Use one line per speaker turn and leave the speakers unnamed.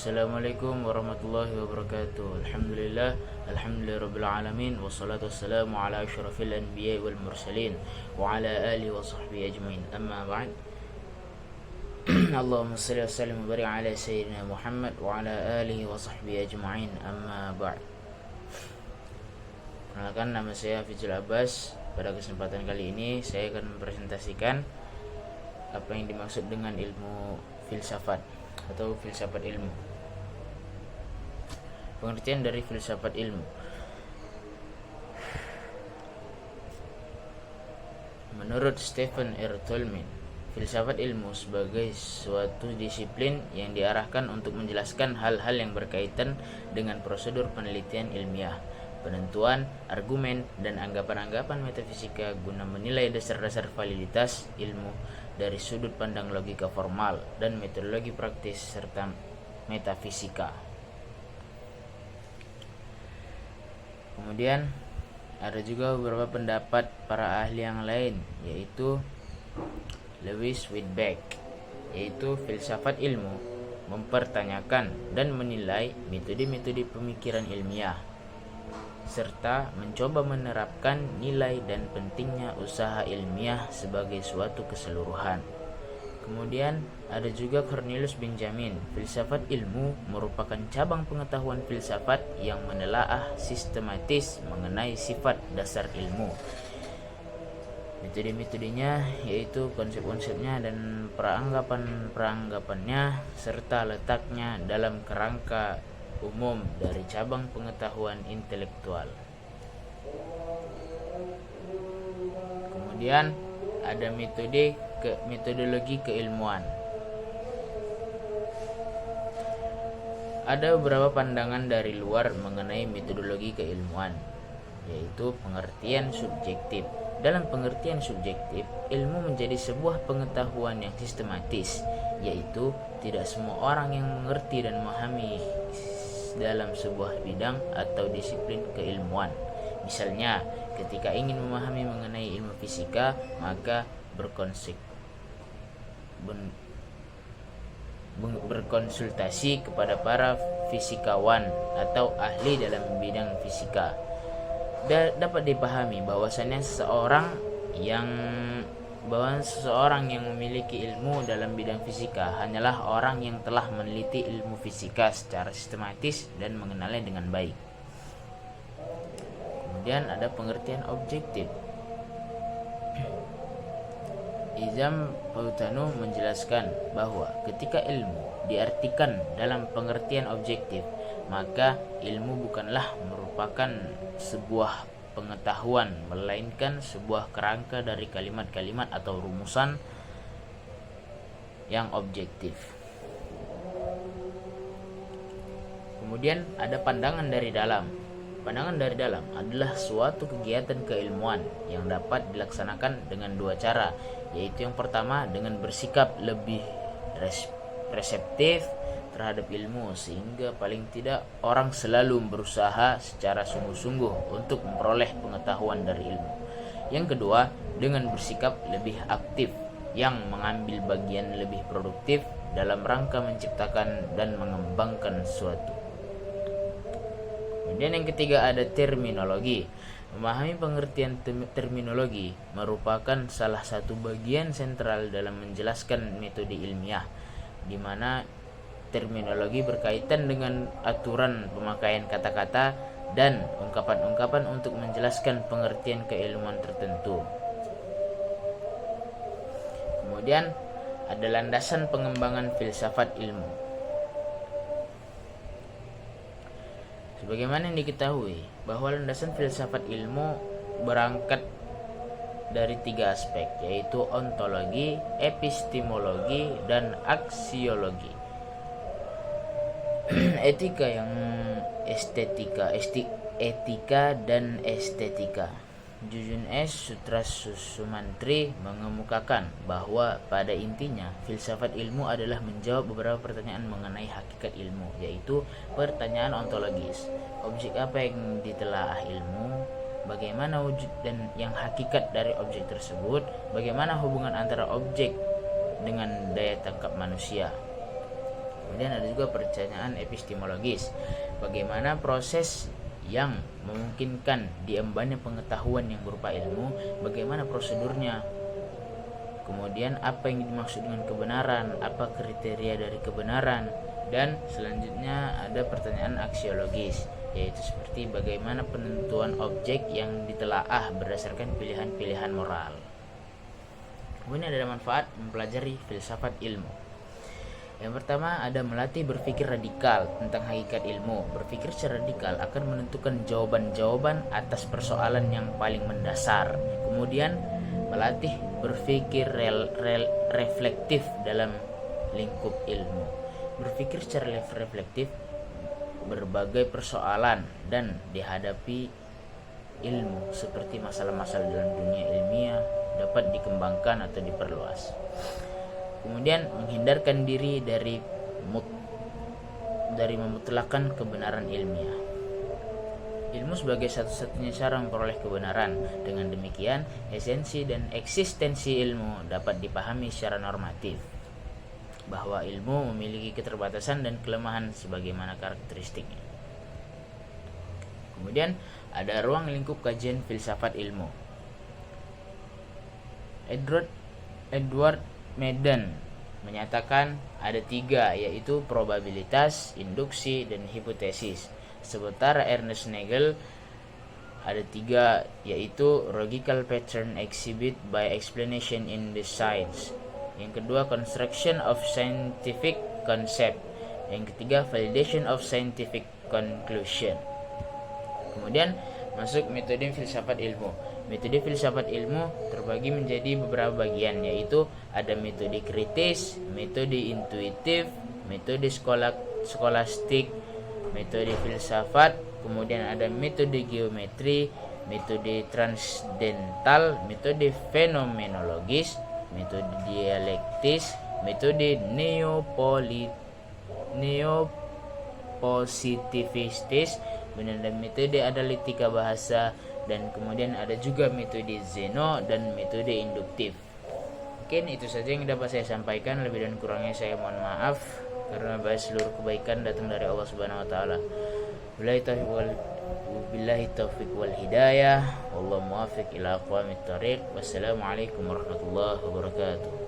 Assalamualaikum warahmatullahi wabarakatuh. Alhamdulillah rabbil alamin, wassalatu wassalamu ala asyrafil anbiya'i wal mursalin wa ala alihi wa sahbihi ajmain. Amma ba'd. Allahumma shalli wa sallim wa barik ala sayyidina Muhammad wa ala alihi wa sahbihi ajmain. Amma ba'd. Perkenalkan, nama saya Fizul Abbas. Pada kesempatan kali ini saya akan mempresentasikan apa yang dimaksud dengan ilmu filsafat atau filsafat ilmu. Pengertian dari filsafat ilmu. Menurut Stephen R. Tolman, filsafat ilmu sebagai suatu disiplin yang diarahkan untuk menjelaskan hal-hal yang berkaitan dengan prosedur penelitian ilmiah, penentuan, argumen, dan anggapan-anggapan metafisika guna menilai dasar-dasar validitas ilmu dari sudut pandang logika formal dan metodologi praktis serta metafisika. Kemudian ada juga beberapa pendapat para ahli yang lain, yaitu Lewis Whitbeck, yaitu filsafat ilmu mempertanyakan dan menilai metode-metode pemikiran ilmiah serta mencoba menerapkan nilai dan pentingnya usaha ilmiah sebagai suatu keseluruhan. Kemudian ada juga Cornelius Benjamin, filsafat ilmu merupakan cabang pengetahuan filsafat yang menelaah sistematis mengenai sifat dasar ilmu. Metode-metodenya yaitu konsep-konsepnya dan peranggapan-peranggapannya serta letaknya dalam kerangka umum dari cabang pengetahuan intelektual. Kemudian ada metodologi keilmuan. Ada beberapa pandangan dari luar mengenai metodologi keilmuan, yaitu pengertian subjektif. Dalam pengertian subjektif, ilmu menjadi sebuah pengetahuan yang sistematis, yaitu tidak semua orang yang mengerti dan memahami dalam sebuah bidang atau disiplin keilmuan. Misalnya, ketika ingin memahami mengenai ilmu fisika, maka berkonsultasi kepada para fisikawan atau ahli dalam bidang fisika. Dapat dipahami bahwasanya seseorang yang memiliki ilmu dalam bidang fisika hanyalah orang yang telah meneliti ilmu fisika secara sistematis dan mengenalnya dengan baik. Kemudian ada pengertian objektif. Izam Pautano menjelaskan bahwa ketika ilmu diartikan dalam pengertian objektif, maka ilmu bukanlah merupakan sebuah pengetahuan, melainkan sebuah kerangka dari kalimat-kalimat atau rumusan yang objektif. Kemudian ada pandangan dari dalam. Pandangan dari dalam adalah suatu kegiatan keilmuan yang dapat dilaksanakan dengan dua cara, yaitu yang pertama dengan bersikap lebih reseptif terhadap ilmu, sehingga paling tidak orang selalu berusaha secara sungguh-sungguh untuk memperoleh pengetahuan dari ilmu. Yang kedua, dengan bersikap lebih aktif yang mengambil bagian lebih produktif dalam rangka menciptakan dan mengembangkan sesuatu. Kemudian yang ketiga ada terminologi. Memahami pengertian terminologi merupakan salah satu bagian sentral dalam menjelaskan metode ilmiah, di mana terminologi berkaitan dengan aturan pemakaian kata-kata dan ungkapan-ungkapan untuk menjelaskan pengertian keilmuan tertentu. Kemudian ada landasan pengembangan filsafat ilmu. Sebagaimana yang diketahui bahwa landasan filsafat ilmu berangkat dari tiga aspek, yaitu ontologi, epistemologi, dan aksiologi. Etika dan estetika. Jujun S. Sutrasumantri mengemukakan bahwa pada intinya filsafat ilmu adalah menjawab beberapa pertanyaan mengenai hakikat ilmu, yaitu pertanyaan ontologis. Objek apa yang ditelaah ilmu? Bagaimana wujud dan yang hakikat dari objek tersebut? Bagaimana hubungan antara objek dengan daya tangkap manusia? Kemudian ada juga pertanyaan epistemologis. Bagaimana proses yang memungkinkan diembannya pengetahuan yang berupa ilmu, bagaimana prosedurnya, kemudian apa yang dimaksud dengan kebenaran, apa kriteria dari kebenaran, dan selanjutnya ada pertanyaan aksiologis, yaitu seperti bagaimana penentuan objek yang ditelaah berdasarkan pilihan-pilihan moral. Kemudian ada manfaat mempelajari filsafat ilmu. Yang pertama ada melatih berpikir radikal tentang hakikat ilmu. Berpikir secara radikal akan menentukan jawaban-jawaban atas persoalan yang paling mendasar. Kemudian melatih berpikir reflektif dalam lingkup ilmu. Berpikir secara reflektif berbagai persoalan dan dihadapi ilmu seperti masalah-masalah dalam dunia ilmiah dapat dikembangkan atau diperluas. Kemudian menghindarkan diri dari memutlakan kebenaran ilmiah. Ilmu sebagai satu-satunya cara memperoleh kebenaran. Dengan demikian, esensi dan eksistensi ilmu dapat dipahami secara normatif, bahwa ilmu memiliki keterbatasan dan kelemahan sebagaimana karakteristiknya. Kemudian ada ruang lingkup kajian filsafat ilmu. Edward Maden menyatakan ada 3, yaitu probabilitas, induksi, dan hipotesis. Sementara Ernest Nagel ada 3, yaitu logical pattern exhibit by explanation in the science. Yang kedua, construction of scientific concept. Yang ketiga, validation of scientific conclusion. Kemudian masuk metode filsafat ilmu. Metode filsafat ilmu terbagi menjadi beberapa bagian, yaitu ada metode kritis, metode intuitif, metode skolastik, metode filsafat, kemudian ada metode geometri, metode transdental, metode fenomenologis, metode dialektis, metode neopositivistis, kemudian ada metode analitika bahasa, dan kemudian ada juga metode Zeno dan metode induktif. Mungkin itu saja yang dapat saya sampaikan, lebih dan kurangnya saya mohon maaf, karena seluruh kebaikan datang dari Allah Subhanahu wa taala. Billahi taufiq wal hidayah, wallahu muwaffiq ila aqwamit thariq. Wassalamualaikum warahmatullahi wabarakatuh.